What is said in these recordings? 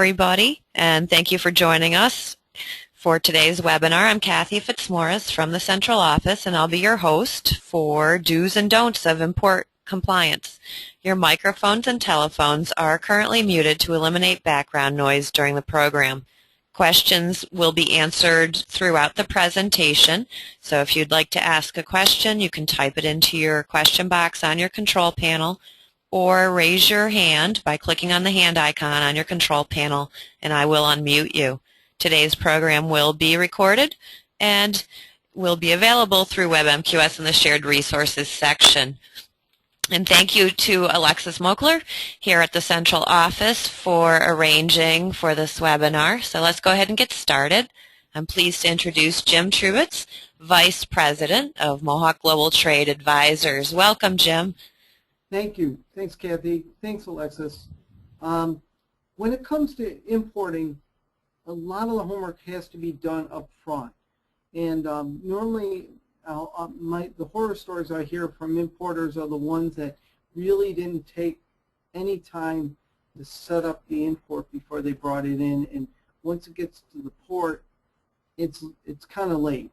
Everybody, and thank you for joining us for today's webinar. I'm Kathy Fitzmaurice from the Central Office, and I'll be your host for Do's and Don'ts of Import Compliance. Your microphones and telephones are currently muted to eliminate background noise during the program. Questions will be answered throughout the presentation, so if you'd like to ask a question, you can type it into your question box on your control panel, or raise your hand by clicking on the hand icon on your control panel, and I will unmute you. Today's program will be recorded and will be available through WebMQS in the Shared Resources section. And thank you to Alexis Mokler here at the Central Office for arranging for this webinar. So let's go ahead and get started. I'm pleased to introduce Jim Trubits, Vice President of Mohawk Global Trade Advisors. Welcome, Jim. Thank you. Thanks, Kathy. Thanks, Alexis. When it comes to importing, a lot of the homework has to be done up front. And normally, the horror stories I hear from importers are the ones that really didn't take any time to set up the import before they brought it in. And once it gets to the port, it's kind of late.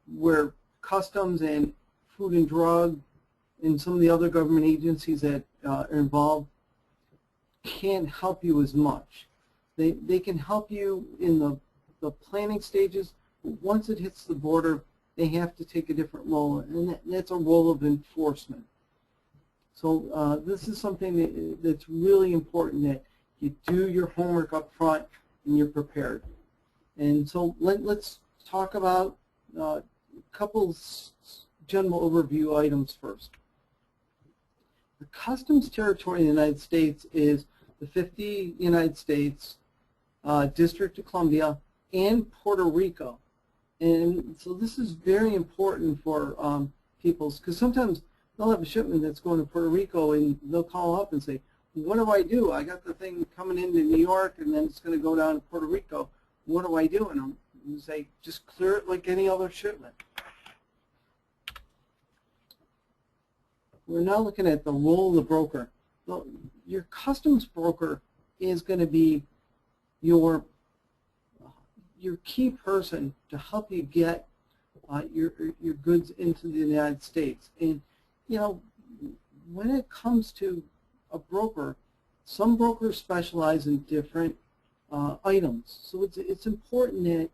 Where Customs and Food and Drug and some of the other government agencies that are involved can't help you as much. They can help you in the planning stages, but once it hits the border, they have to take a different role, and that's a role of enforcement. So this is something that's really important, that you do your homework up front and you're prepared. And so let's talk about a couple general overview items first. The customs territory in the United States is the 50 United States, District of Columbia, and Puerto Rico. And so this is very important for people, because sometimes they'll have a shipment that's going to Puerto Rico and they'll call up and say, what do I do? I got the thing coming into New York and then it's going to go down to Puerto Rico. What do I do? And you say, just clear it like any other shipment. We're now looking at the role of the broker. Well, your customs broker is going to be your key person to help you get your goods into the United States. And you know, when it comes to a broker, some brokers specialize in different items. So it's important that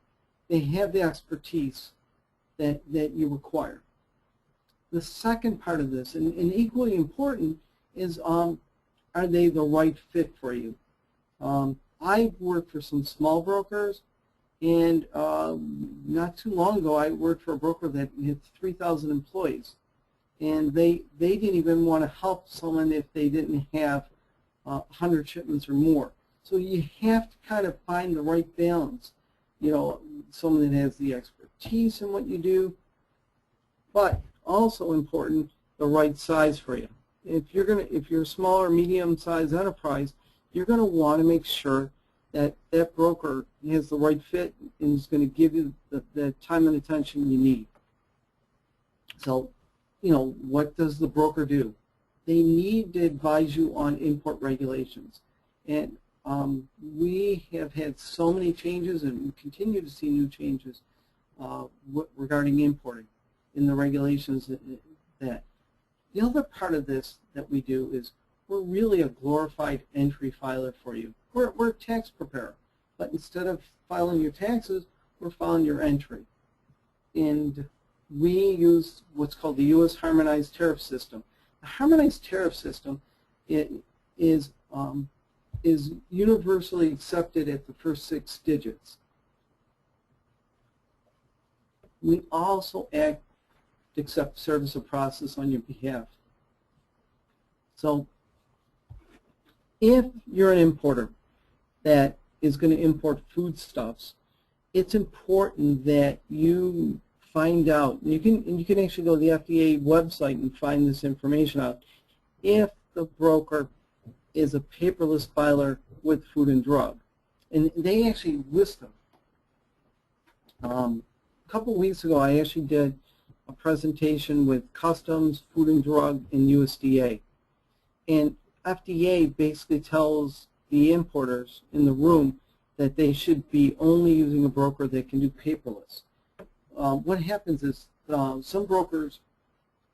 they have the expertise that you require. The second part of this, and equally important, is are they the right fit for you? I've worked for some small brokers, and not too long ago I worked for a broker that had 3,000 employees, and they didn't even want to help someone if they didn't have 100 shipments or more. So you have to kind of find the right balance. You know, someone that has the expertise in what you do, but also important, the right size for you. If you're a small or medium-sized enterprise, you're going to want to make sure that that broker has the right fit and is going to give you the time and attention you need. So, you know, what does the broker do? They need to advise you on import regulations. And we have had so many changes, and we continue to see new changes regarding importing in the regulations. That the other part of this that we do is we're really a glorified entry filer for you. We're a tax preparer, but instead of filing your taxes, we're filing your entry. And we use what's called the U.S. Harmonized Tariff System. The Harmonized Tariff System is universally accepted at the first 6 digits. We also accept service of process on your behalf. So if you're an importer that is going to import foodstuffs, it's important that you find out, and you can actually go to the FDA website and find this information out, if the broker is a paperless filer with Food and Drug. And they actually list them. A couple of weeks ago, I actually did a presentation with Customs, Food and Drug, and USDA. And FDA basically tells the importers in the room that they should be only using a broker that can do paperless. What happens is some brokers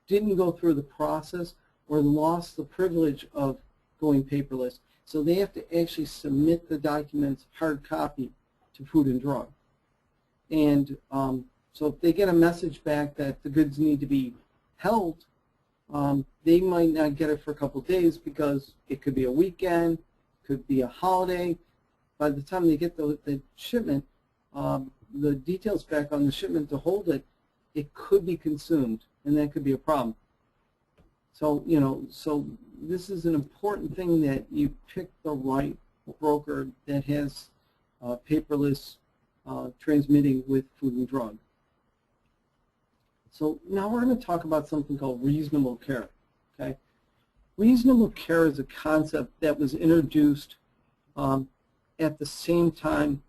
didn't go through the process or lost the privilege of going paperless, so they have to actually submit the documents hard copy to Food and Drug. And so if they get a message back that the goods need to be held, they might not get it for a couple of days because it could be a weekend, could be a holiday. By the time they get the shipment, the details back on the shipment to hold it, it could be consumed, and that could be a problem. So, so this is an important thing, that you pick the right broker that has paperless transmitting with Food and Drug. So now we're going to talk about something called reasonable care. Okay, reasonable care is a concept that was introduced at the same time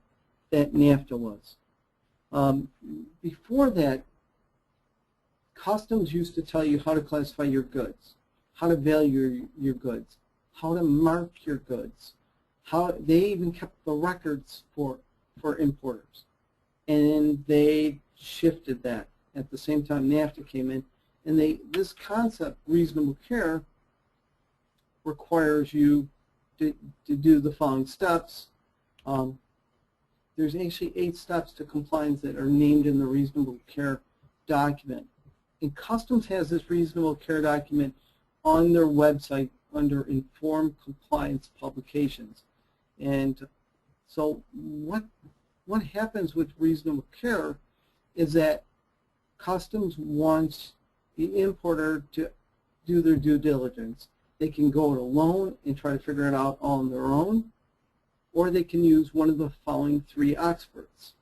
that NAFTA was. Before that, customs used to tell you how to classify your goods, how to value your goods, how to mark your goods. They even kept the records for importers, and they shifted that at the same time NAFTA came in, and this concept, reasonable care, requires you to do the following steps. There's actually 8 steps to compliance that are named in the reasonable care document. And Customs has this reasonable care document on their website under Informed Compliance Publications. And so what happens with reasonable care is that Customs wants the importer to do their due diligence. They can go it alone and try to figure it out on their own, or they can use one of the following 3 experts.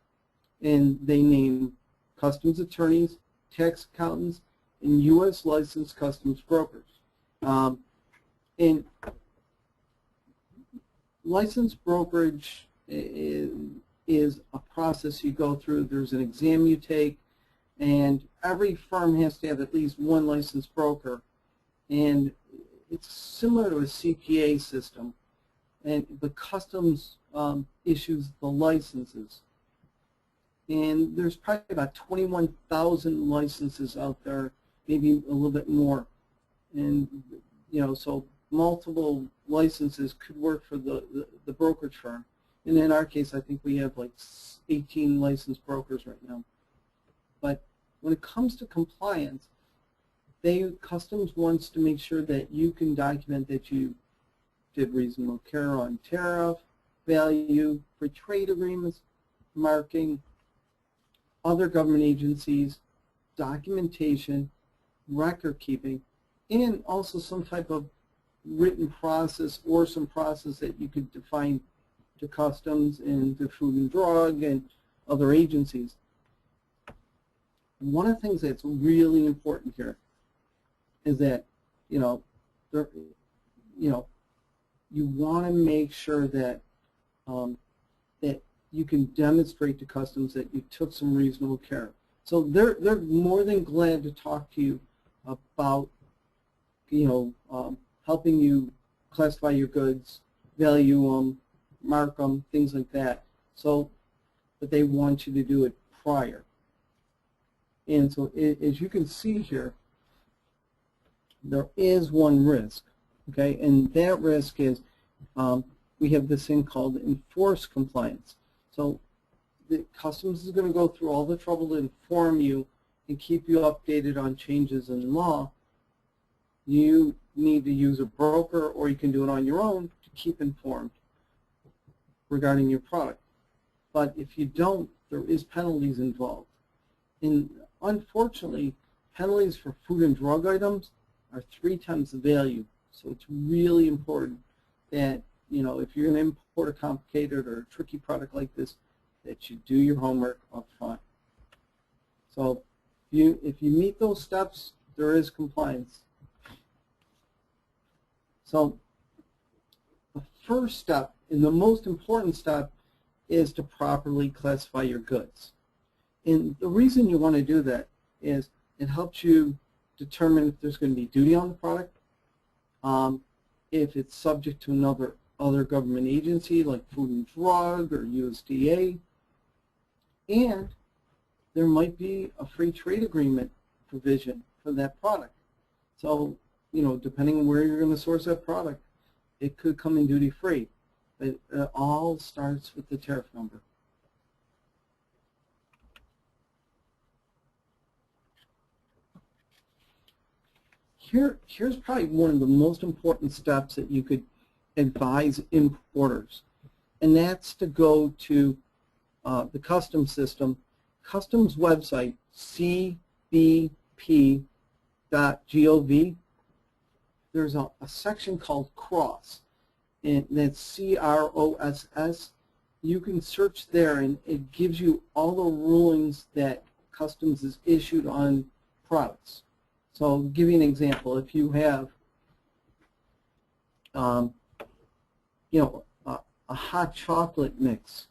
And they name customs attorneys, tax accountants, and U.S. licensed customs brokers. And licensed brokerage is a process you go through. There's an exam you take, and every firm has to have at least one licensed broker. And it's similar to a CPA system, and the Customs issues the licenses. And there's probably about 21,000 licenses out there, maybe a little bit more. And so multiple licenses could work for the brokerage firm. And in our case, I think we have like 18 licensed brokers right now. But when it comes to compliance, Customs wants to make sure that you can document that you did reasonable care on tariff, value, free trade agreements, marking, other government agencies, documentation, record keeping, and also some type of written process or some process that you could define to Customs and to Food and Drug and other agencies. One of the things that's really important here is that you want to make sure that that you can demonstrate to Customs that you took some reasonable care. So they're more than glad to talk to you about helping you classify your goods, value them, mark them, things like that. So, but they want you to do it prior. And so, as you can see here, there is one risk, okay, and that risk is we have this thing called enforced compliance. So the Customs is going to go through all the trouble to inform you and keep you updated on changes in law. You need to use a broker, or you can do it on your own to keep informed regarding your product. But if you don't, there is penalties involved. And unfortunately, penalties for food and drug items are 3 times the value. So it's really important that, if you're going to import a complicated or tricky product like this, that you do your homework up front. So if you meet those steps, there is compliance. So the first step, and the most important step, is to properly classify your goods. And the reason you want to do that is it helps you determine if there's going to be duty on the product, if it's subject to another other government agency like Food and Drug or USDA, and there might be a free trade agreement provision for that product. So, depending on where you're going to source that product, it could come in duty free. But it all starts with the tariff number. Here's probably one of the most important steps that you could advise importers, and that's to go to the customs system, customs website, cbp.gov. There's a section called CROSS, and that's CROSS. You can search there, and it gives you all the rulings that customs is issued on products. So I'll give you an example. If you have, a hot chocolate mix,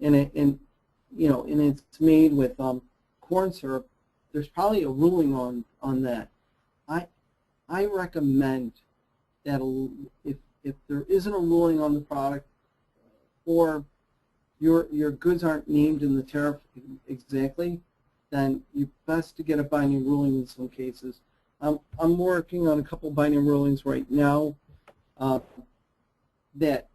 and it's made with corn syrup, there's probably a ruling on that. I recommend that if there isn't a ruling on the product, or your goods aren't named in the tariff exactly, then you're best to get a binding ruling in some cases. I'm working on a couple binding rulings right now that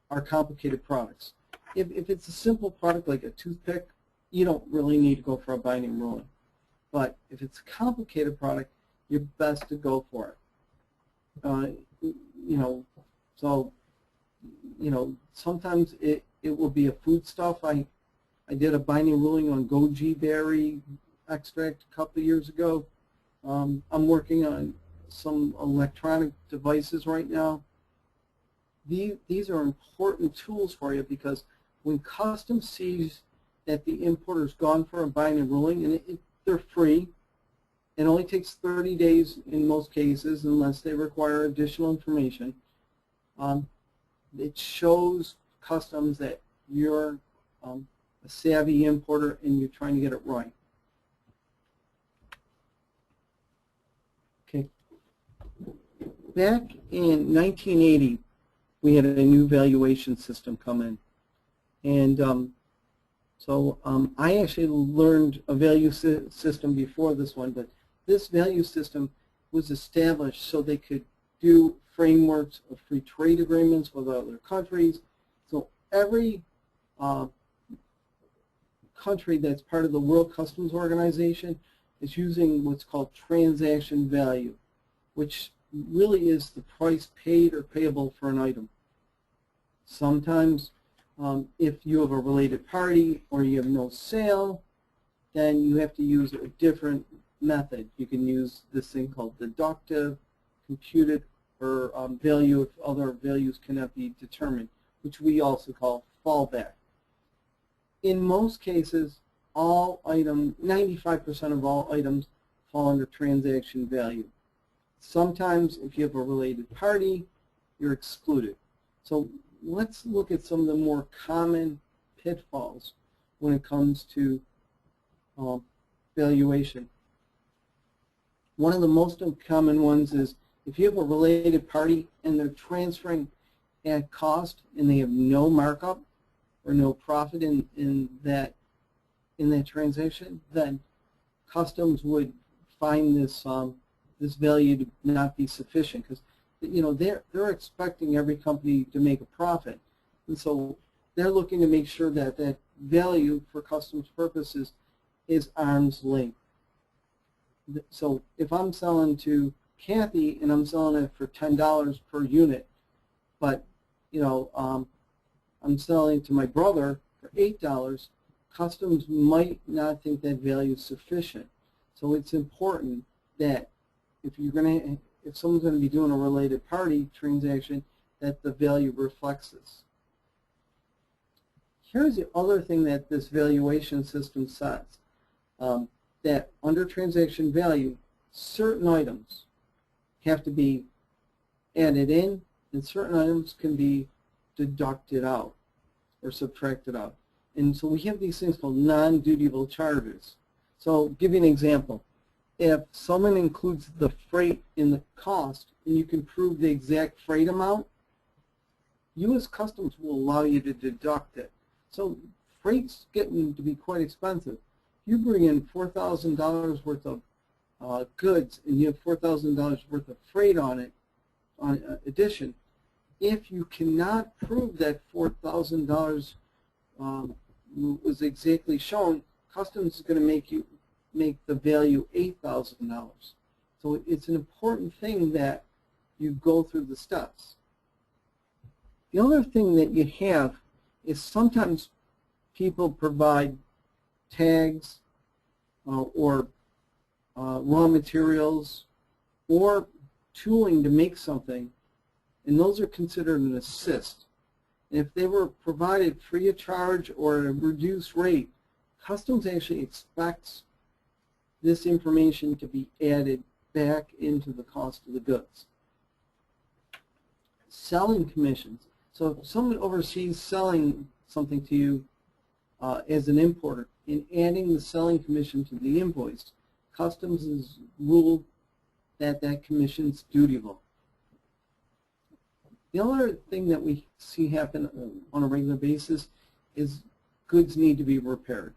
are complicated products. If it's a simple product like a toothpick, you don't really need to go for a binding ruling. But if it's a complicated product, you're best to go for it. Sometimes it will be a foodstuff. I did a binding ruling on goji berry extract a couple of years ago. I'm working on some electronic devices right now. These are important tools for you, because when customs sees that the importer's gone for a binding ruling, and they're free, it only takes 30 days in most cases unless they require additional information. It shows customs that you're a savvy importer and you're trying to get it right. Okay. Back in 1980, we had a new valuation system come in. And I actually learned a value system before this one, but this value system was established so they could do frameworks of free trade agreements with other countries. So every country that's part of the World Customs Organization is using what's called transaction value, which really is the price paid or payable for an item. Sometimes if you have a related party or you have no sale, then you have to use a different method. You can use this thing called deductive, computed, or value if other values cannot be determined, which we also call fallback. In most cases, 95% of all items fall under transaction value. Sometimes if you have a related party, you're excluded. So let's look at some of the more common pitfalls when it comes to valuation. One of the most common ones is if you have a related party and they're transferring at cost and they have no markup or no profit in that transaction, then customs would find this this value to not be sufficient, because they're expecting every company to make a profit, and so they're looking to make sure that that value for customs purposes is arm's length. So if I'm selling to Kathy and I'm selling it for $10 per unit, but I'm selling to my brother for $8, customs might not think that value is sufficient. So it's important that if someone's going to be doing a related party transaction, that the value reflects this. Here's the other thing that this valuation system says, that under transaction value, certain items have to be added in, and certain items can be deducted out or subtracted out. And so we have these things called non-dutiable charges. So I'll give you an example. If someone includes the freight in the cost, and you can prove the exact freight amount, U.S. Customs will allow you to deduct it. So freight's getting to be quite expensive. You bring in $4,000 worth of goods and you have $4,000 worth of freight on it, on addition. If you cannot prove that $4,000 was exactly shown, Customs is going to make the value $8,000. So it's an important thing that you go through the steps. The other thing that you have is sometimes people provide tags or raw materials or tooling to make something, and those are considered an assist. And if they were provided free of charge or at a reduced rate, Customs actually expects this information to be added back into the cost of the goods. Selling commissions. So if someone overseas selling something to you as an importer and adding the selling commission to the invoice, Customs has ruled that that commission is dutiable. The other thing that we see happen on a regular basis is goods need to be repaired.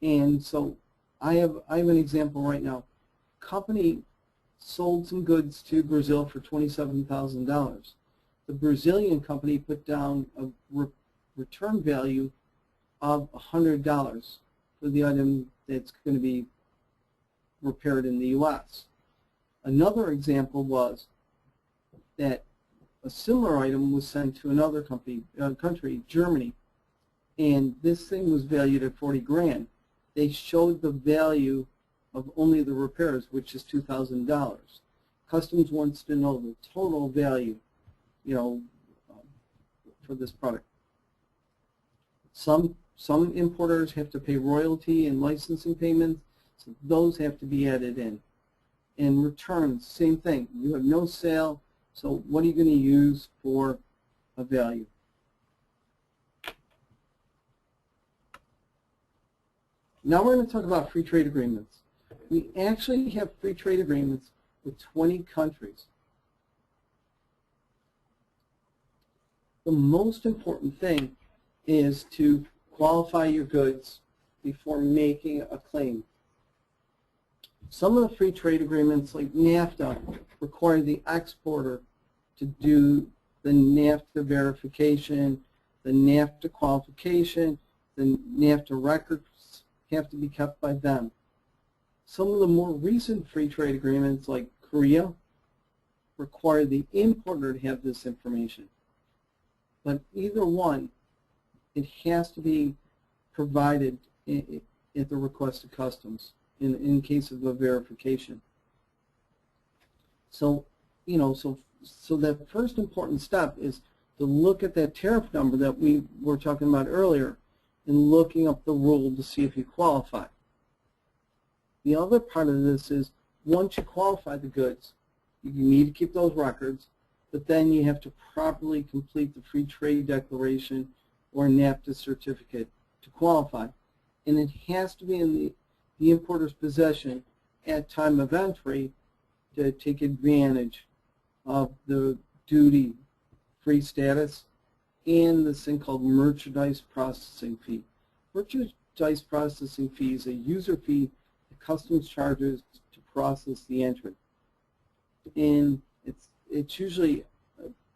And so I have an example right now. Company sold some goods to Brazil for $27,000. The Brazilian company put down a return value of $100 for the item that's going to be repaired in the U.S. Another example was that a similar item was sent to another country, Germany, and this thing was valued at 40 grand. They showed the value of only the repairs, which is $2,000. Customs wants to know the total value, for this product. Some importers have to pay royalty and licensing payments, so those have to be added in. And returns, same thing. You have no sale, so what are you going to use for a value? Now we're going to talk about free trade agreements. We actually have free trade agreements with 20 countries. The most important thing is to qualify your goods before making a claim. Some of the free trade agreements, like NAFTA, require the exporter to do the NAFTA verification, the NAFTA qualification, the NAFTA records have to be kept by them. Some of the more recent free trade agreements, like Korea, require the importer to have this information. But either one, it has to be provided at the request of Customs in case of a verification. So, so that first important step is to look at that tariff number that we were talking about earlier and looking up the rule to see if you qualify. The other part of this is once you qualify the goods, you need to keep those records, but then you have to properly complete the free trade declaration or NAFTA certificate to qualify. And it has to be in the importer's possession at time of entry to take advantage of the duty-free status and this thing called merchandise processing fee. Merchandise processing fee is a user fee that Customs charges to process the entry. And it's usually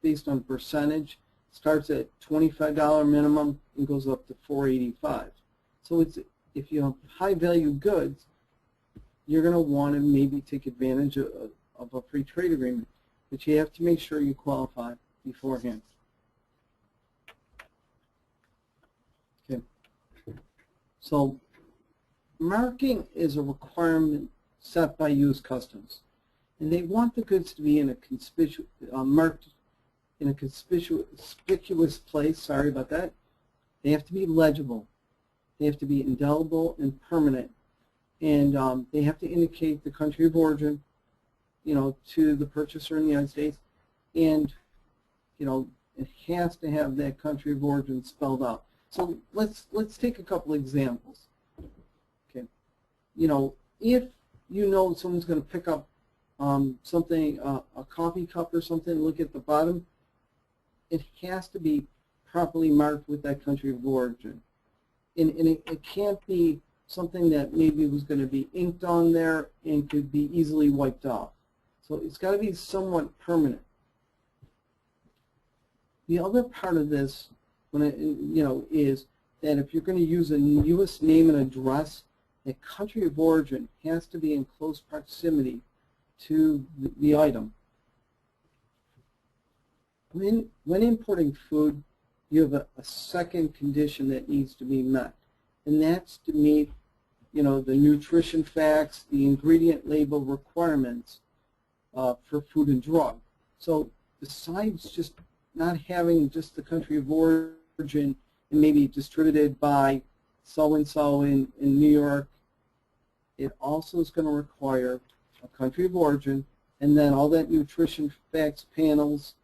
based on percentage. It starts at $25 minimum and goes up to $4.85. So if you have high-value goods, you're going to want to maybe take advantage of a free trade agreement, but you have to make sure you qualify beforehand. Okay. So marking is a requirement set by U.S. Customs, and they want the goods to be in a marked in a conspicuous place. Sorry about that. They have to be legible. They have to be indelible and permanent, and they have to indicate the country of origin, to the purchaser in the United States, and it has to have that country of origin spelled out. So let's take a couple examples. Okay, if someone's going to pick up something, a coffee cup or something, look at the bottom. it has to be properly marked with that country of origin. And it can't be something that maybe was going to be inked on there and could be easily wiped off. So it's got to be somewhat permanent. The other part of this, is that if you're going to use a U.S. name and address, the country of origin has to be in close proximity to the item. When importing food, you have a second condition that needs to be met, and that's to meet, the nutrition facts, the ingredient label requirements for food and drug. So besides just not having just the country of origin and maybe distributed by so-and-so in New York, it also is going to require a country of origin and then all that nutrition facts panels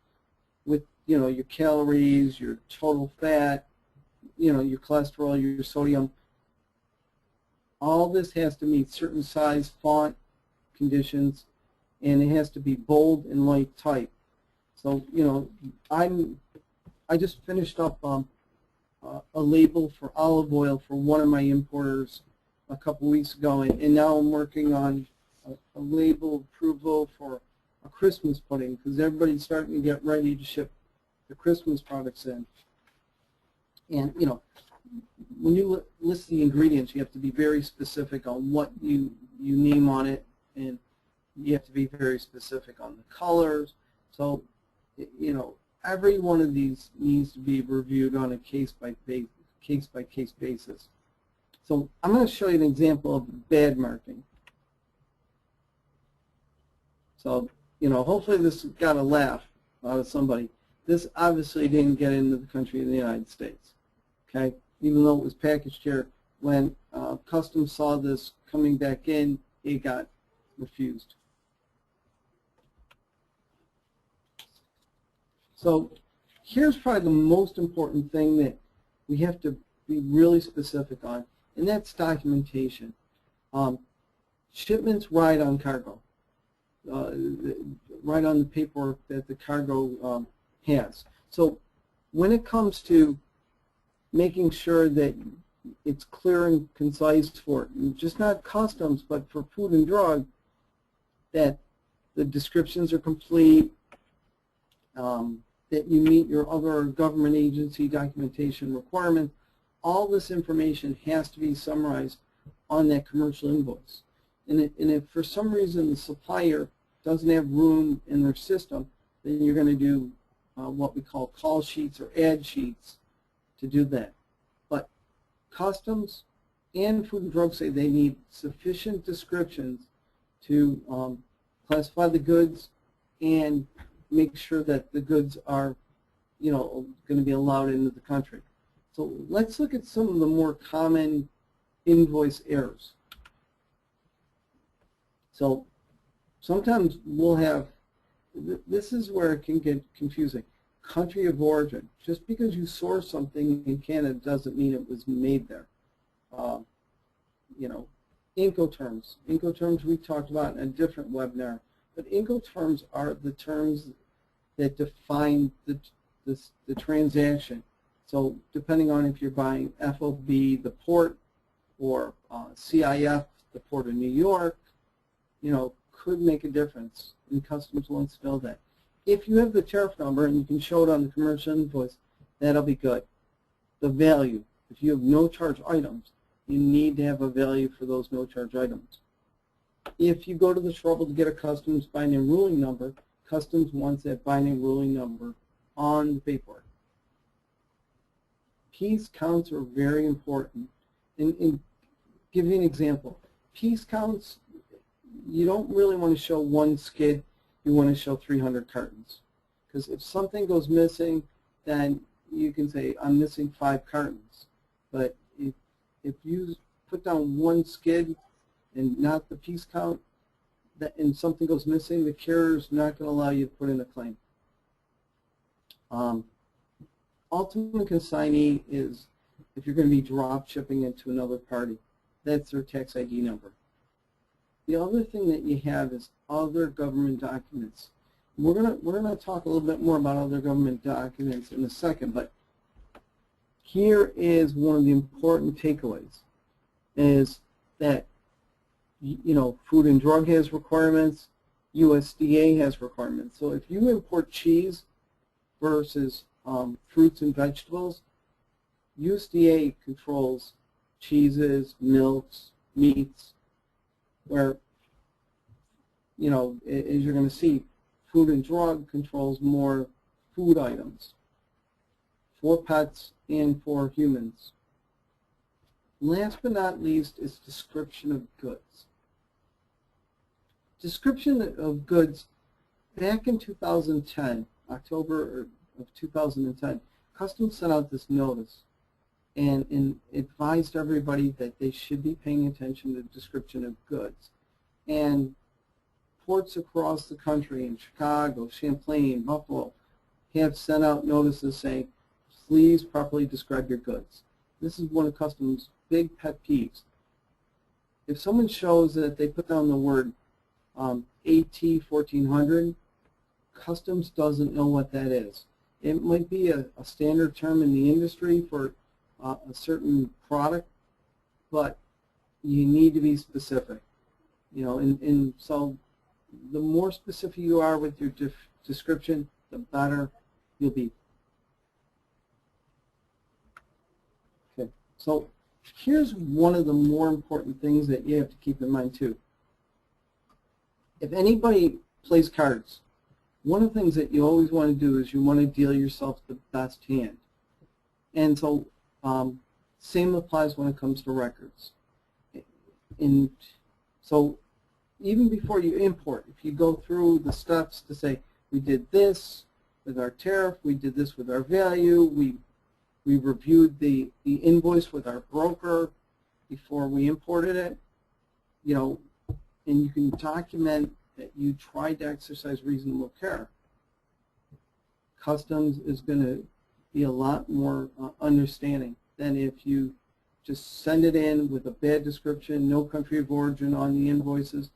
with, your calories, your total fat, your cholesterol, your sodium. All this has to meet certain size font conditions, and it has to be bold and light type. So, I just finished up a label for olive oil for one of my importers a couple weeks ago, and now I'm working on a label approval for a Christmas pudding because everybody's starting to get ready to ship the Christmas products in. And, when you list the ingredients, you have to be very specific on what you name on it, and you have to be very specific on the colors. So, every one of these needs to be reviewed on a case-by-case basis. So I'm going to show you an example of bad marking. So, hopefully this got a laugh out of somebody. This obviously didn't get into the country of the United States, okay? Even though it was packaged here, when Customs saw this coming back in, it got refused. So here's probably the most important thing that we have to be really specific on, and that's documentation. Shipments ride on cargo, ride on the paperwork that the cargo has. So when it comes to making sure that it's clear and concise for just not customs, but for food and drug, that the descriptions are complete, that you meet your other government agency documentation requirements. All this information has to be summarized on that commercial invoice. And if for some reason the supplier doesn't have room in their system, then you're going to do what we call call sheets or ad sheets to do that. But Customs and Food and Drug say they need sufficient descriptions to classify the goods and make sure that the goods are, going to be allowed into the country. So let's look at some of the more common invoice errors. So sometimes we'll have, this is where it can get confusing. Country of origin. Just because you source something in Canada doesn't mean it was made there. Incoterms. Incoterms we talked about in a different webinar. But Incoterms are the terms that define the transaction. So depending on if you're buying FOB, the port, or CIF, the Port of New York, could make a difference, and Customs wants to know that. If you have the tariff number and you can show it on the commercial invoice, that'll be good. The value. If you have no-charge items, you need to have a value for those no-charge items. If you go to the trouble to get a Customs binding ruling number, Customs wants that binding ruling number on the paperwork. Piece counts are very important. And give you an example. Piece counts, you don't really want to show one skid. You want to show 300 cartons. Because if something goes missing, then you can say, I'm missing 5 cartons. But if you put down one skid and not the piece count, and something goes missing, the carrier is not going to allow you to put in a claim. Ultimate consignee is if you're going to be drop shipping it to another party. That's their tax ID number. The other thing that you have is other government documents. we're gonna talk a little bit more about other government documents in a second, but here is one of the important takeaways: is that Food and Drug has requirements, USDA has requirements. So if you import cheese versus fruits and vegetables, USDA controls cheeses, milks, meats, where, as you're going to see, Food and Drug controls more food items for pets and for humans. Last but not least is description of goods. Description of goods, back in 2010, October of 2010, Customs sent out this notice and advised everybody that they should be paying attention to description of goods. And ports across the country, in Chicago, Champlain, Buffalo, have sent out notices saying, please properly describe your goods. This is one of Customs' big pet peeves. If someone shows that they put down the word AT 1400, Customs doesn't know what that is. It might be a standard term in the industry for a certain product, but you need to be specific. And so the more specific you are with your description, the better you'll be. Okay, so here's one of the more important things that you have to keep in mind too. If anybody plays cards, one of the things that you always want to do is you want to deal yourself the best hand. And so same applies when it comes to records. And so even before you import, if you go through the steps to say, we did this with our tariff, we did this with our value, we reviewed the invoice with our broker before we imported it, and you can document that you tried to exercise reasonable care. Customs is going to be a lot more understanding than if you just send it in with a bad description, no country of origin on the invoices.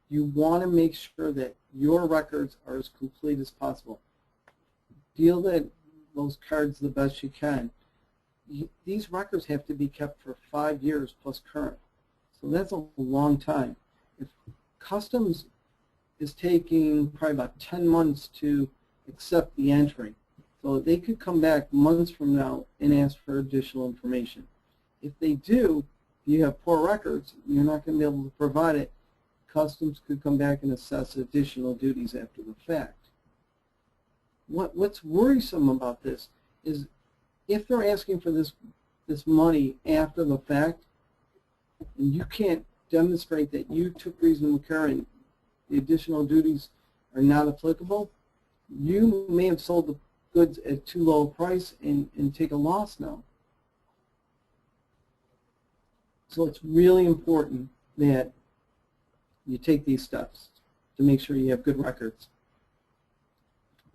You want to make sure that your records are as complete as possible. Deal those cards the best you can. These records have to be kept for 5 years plus current. So that's a long time. If Customs is taking probably about 10 months to accept the entry, so they could come back months from now and ask for additional information. If they do, if you have poor records, you're not going to be able to provide it. Customs could come back and assess additional duties after the fact. What's worrisome about this is if they're asking for this money after the fact, and you can't demonstrate that you took reasonable care and the additional duties are not applicable, you may have sold the goods at too low a price and take a loss now. So it's really important that you take these steps to make sure you have good records.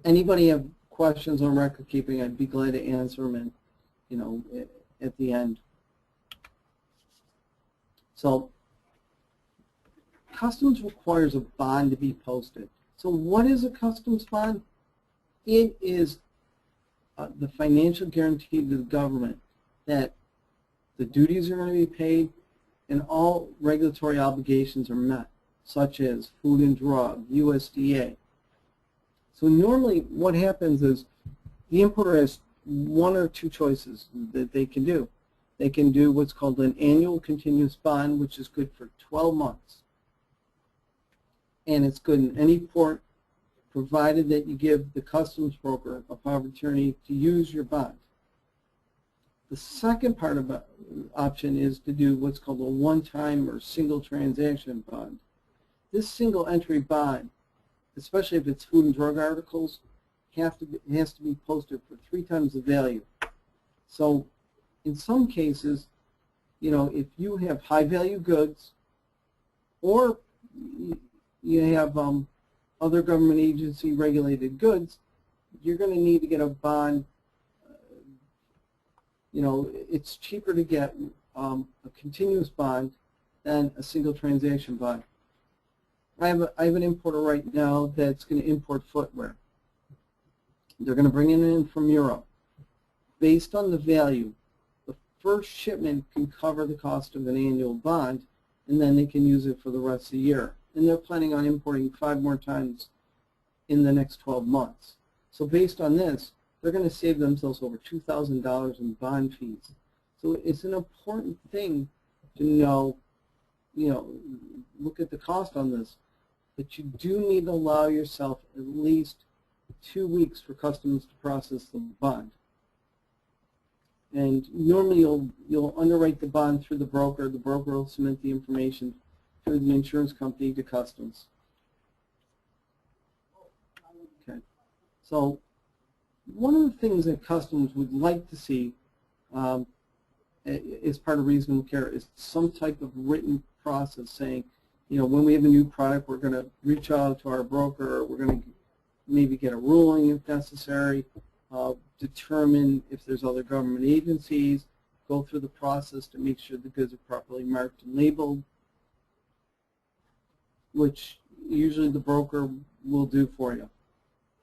Anybody have questions on record keeping, I'd be glad to answer them at the end. So Customs requires a bond to be posted. So what is a Customs bond? It is the financial guarantee to the government that the duties are going to be paid and all regulatory obligations are met, such as Food and Drug, USDA. So normally what happens is the importer has one or two choices that they can do. They can do what's called an annual continuous bond, which is good for 12 months. And it's good in any port, provided that you give the customs broker a power of attorney to use your bond. The second part of the option is to do what's called a one-time or single transaction bond. This single entry bond, especially if it's food and drug articles, has to be posted for 3 times the value. So in some cases, if you have high value goods or you have other government agency regulated goods, you're going to need to get a bond. It's cheaper to get a continuous bond than a single transaction bond. I have an importer right now that's going to import footwear. They're going to bring it in from Europe. Based on the value, the first shipment can cover the cost of an annual bond, and then they can use it for the rest of the year. And they're planning on importing 5 more times in the next 12 months. So based on this, they're going to save themselves over $2,000 in bond fees. So it's an important thing to know, look at the cost on this. But you do need to allow yourself at least 2 weeks for customs to process the bond. And normally you'll underwrite the bond through the broker. The broker will submit the information through the insurance company to customs. Okay. So one of the things that customs would like to see as part of reasonable care is some type of written process saying, when we have a new product, we're going to reach out to our broker, we're going to maybe get a ruling if necessary, determine if there's other government agencies, go through the process to make sure the goods are properly marked and labeled, which usually the broker will do for you,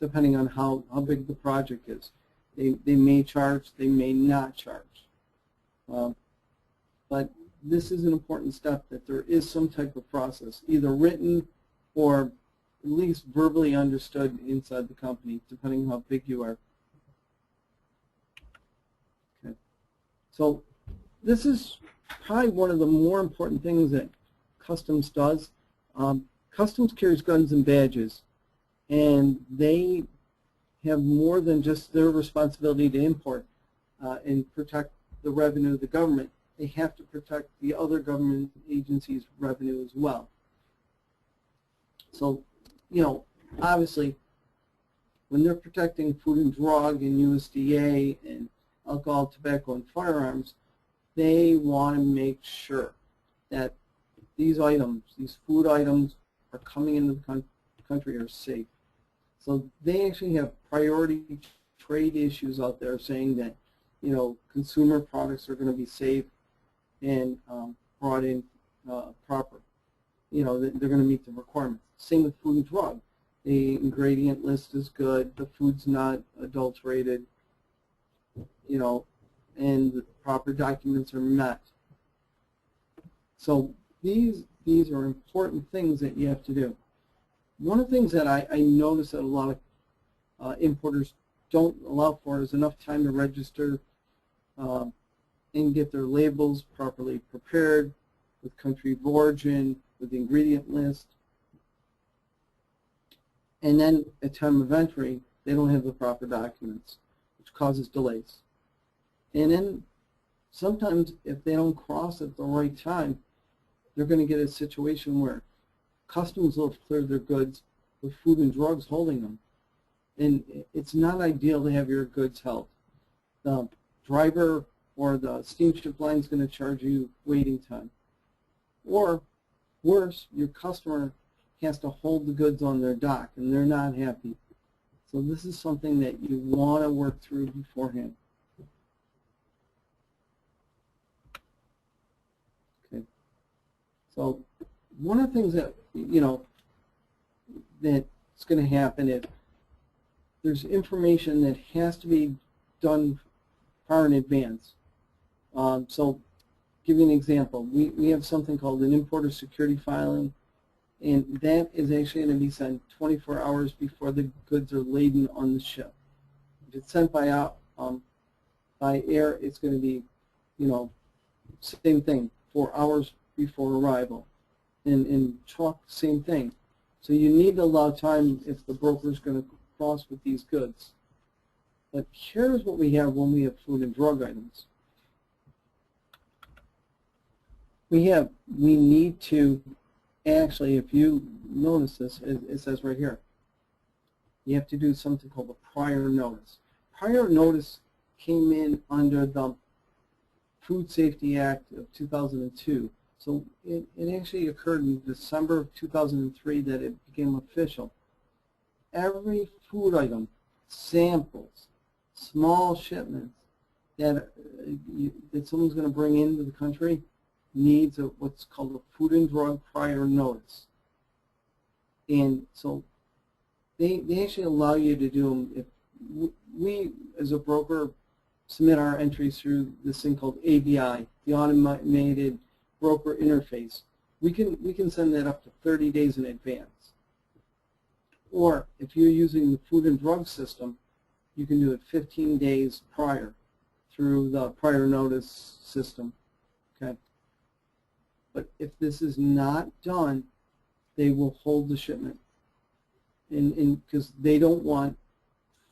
depending on how big the project is. They may charge, they may not charge. But this is an important step, that there is some type of process, either written or at least verbally understood inside the company, depending on how big you are. Okay. So this is probably one of the more important things that Customs does. Customs carries guns and badges, and they have more than just their responsibility to import and protect the revenue of the government. They have to protect the other government agencies' revenue as well. So, obviously, when they're protecting food and drug and USDA and alcohol, tobacco, and firearms, they want to make sure that these items, these food items, are coming into the country are safe. So they actually have priority trade issues out there saying that, consumer products are going to be safe and brought in proper. They're going to meet the requirements. Same with food and drug. The ingredient list is good. The food's not adulterated. And the proper documents are met. So these are important things that you have to do. One of the things that I notice that a lot of importers don't allow for is enough time to register and get their labels properly prepared with country of origin, with the ingredient list. And then at time of entry, they don't have the proper documents, which causes delays. And then sometimes if they don't cross at the right time, they're going to get a situation where customs will have cleared their goods with food and drugs holding them. And it's not ideal to have your goods held. The driver or the steamship line is going to charge you waiting time. Or worse, your customer has to hold the goods on their dock and they're not happy. So this is something that you want to work through beforehand. Okay. So one of the things that, that's going to happen is there's information that has to be done far in advance. So give you an example. We have something called an importer security filing, and that is actually going to be sent 24 hours before the goods are laden on the ship. If it's sent by air, it's going to be, same thing, 4 hours before arrival. In truck, same thing. So you need to allow time if the broker is going to cross with these goods. But here's what we have when we have food and drug items. We need to actually, if you notice this, it says right here, you have to do something called a prior notice. Prior notice came in under the Food Safety Act of 2002. So it actually occurred in December of 2003 that it became official. Every food item, samples, small shipments that someone's going to bring into the country needs what's called a food and drug prior notice. And so they actually allow you to do them. If we, as a broker, submit our entries through this thing called ABI, the Automated Broker Interface, we can send that up to 30 days in advance. Or if you're using the food and drug system, you can do it 15 days prior through the prior notice system. Okay. But if this is not done, they will hold the shipment, and because they don't want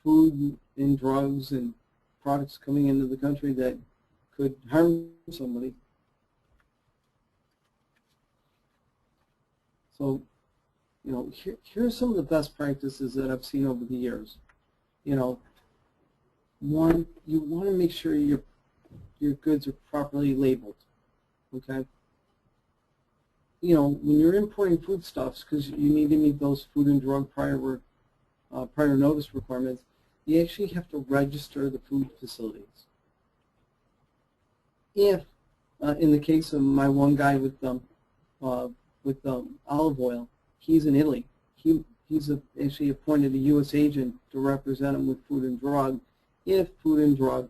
food and drugs and products coming into the country that could harm somebody. So, you know, here's some of the best practices that I've seen over the years. You know, one, you want to make sure your goods are properly labeled. Okay. You know, when you're importing foodstuffs, because you need to meet those food and drug prior notice requirements, you actually have to register the food facilities. If, in the case of my one guy with olive oil, he's in Italy. He's actually appointed a U.S. agent to represent him with food and drug. If food and drug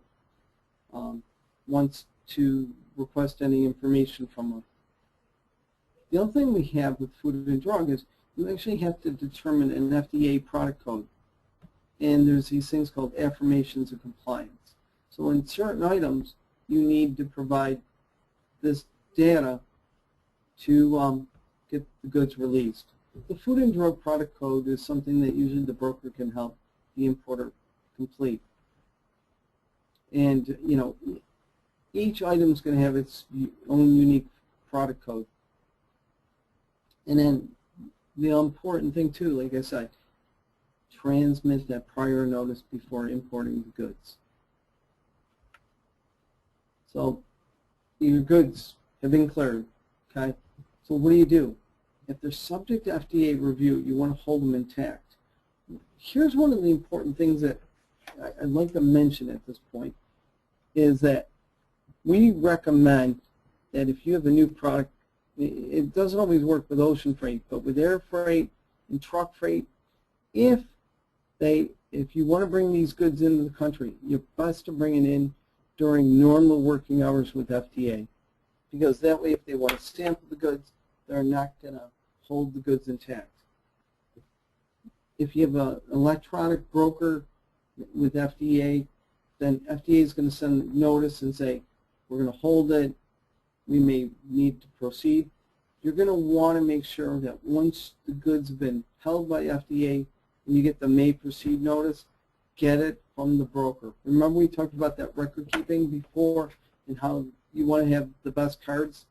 wants to request any information from him. The other thing we have with food and drug is you actually have to determine an FDA product code. And there's these things called affirmations of compliance. So in certain items, you need to provide this data to get the goods released. The food and drug product code is something that usually the broker can help the importer complete. And, you know, each item is going to have its own unique product code. And then the important thing too, like I said, transmit that prior notice before importing the goods. So your goods have been cleared, okay? So what do? If they're subject to FDA review, you want to hold them intact. Here's one of the important things that I'd like to mention at this point, is that we recommend that if you have a new product, it doesn't always work with ocean freight, but with air freight and truck freight, if you want to bring these goods into the country, you're best to bring it in during normal working hours with FDA, because that way if they want to sample the goods, they're not going to hold the goods intact. If you have an electronic broker with FDA, then FDA is going to send notice and say, we're going to hold it, we may need to proceed. You're going to want to make sure that once the goods have been held by FDA and you get the may proceed notice, get it from the broker. Remember we talked about that record keeping before and how you want to have the best cards?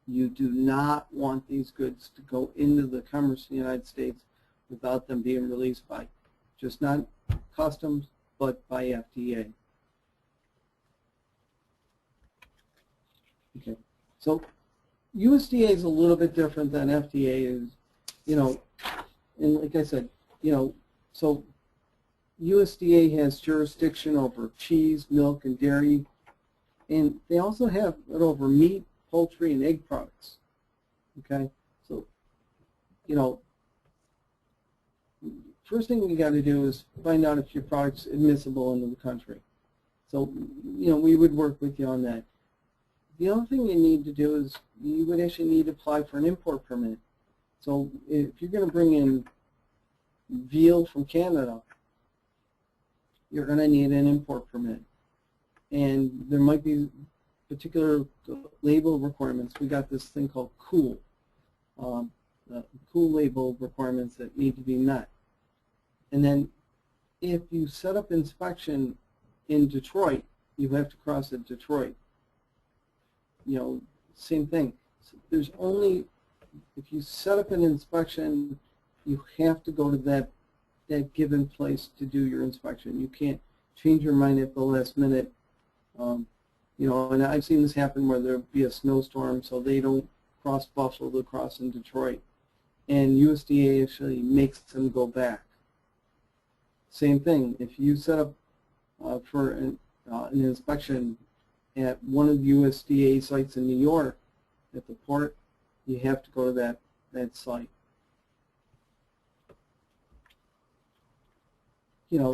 You do not want these goods to go into the commerce of the United States without them being released by just not customs, but by FDA. Okay, so USDA is a little bit different than FDA is, you know, and like I said, you know, so USDA has jurisdiction over cheese, milk, and dairy, and they also have it over meat, poultry, and egg products. Okay, so, you know, first thing we got to do is find out if your product's admissible into the country. So, you know, we would work with you on that. The other thing you need to do is you would actually need to apply for an import permit. So if you're going to bring in veal from Canada, you're going to need an import permit. And there might be particular label requirements. We got this thing called COOL, COOL label requirements that need to be met. And then if you set up inspection in Detroit, you have to cross at Detroit. You know, same thing. So there's only, if you set up an inspection, you have to go to that given place to do your inspection. You can't change your mind at the last minute. You know, and I've seen this happen where there'll be a snowstorm, so they don't cross Buffalo, they'll cross in Detroit. And USDA actually makes them go back. Same thing, if you set up for an inspection at one of the USDA sites in New York at the port, you have to go to that site.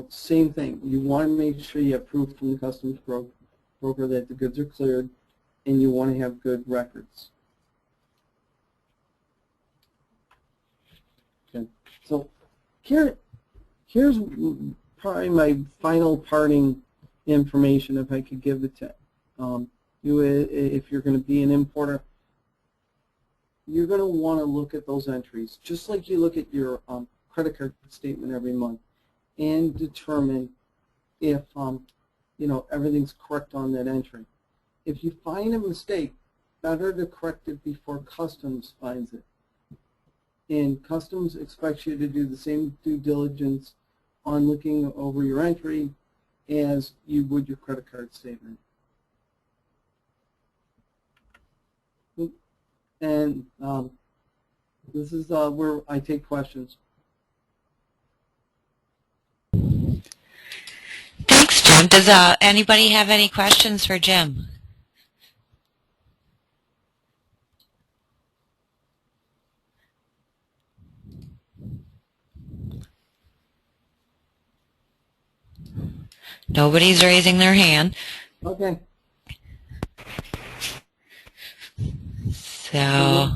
same thing. You want to make sure you have proof from the customs broker that the goods are cleared, and you want to have good records. Okay. So here's probably my final parting information, if I could give it to you. If you're going to be an importer, you're going to want to look at those entries, just like you look at your credit card statement every month, and determine if everything's correct on that entry. If you find a mistake, better to correct it before customs finds it. And customs expects you to do the same due diligence on looking over your entry as you would your credit card statement. And this is where I take questions. Thanks, Jim. Does anybody have any questions for Jim? Nobody's raising their hand. Okay. So.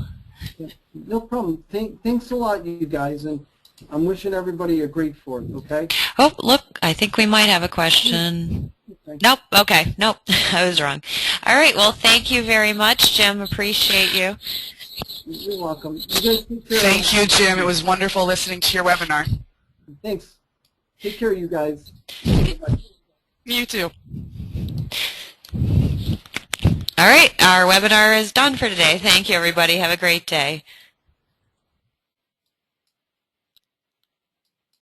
No problem. Thanks a lot, you guys, and I'm wishing everybody a great 4th, okay? Oh, look, I think we might have a question. Nope, okay, nope, I was wrong. All right, well, thank you very much, Jim. Appreciate you. You're welcome. You guys take care. Thank you, Jim. It was wonderful listening to your webinar. Thanks. Take care, you guys. You too. All right, our webinar is done for today. Thank you, everybody. Have a great day.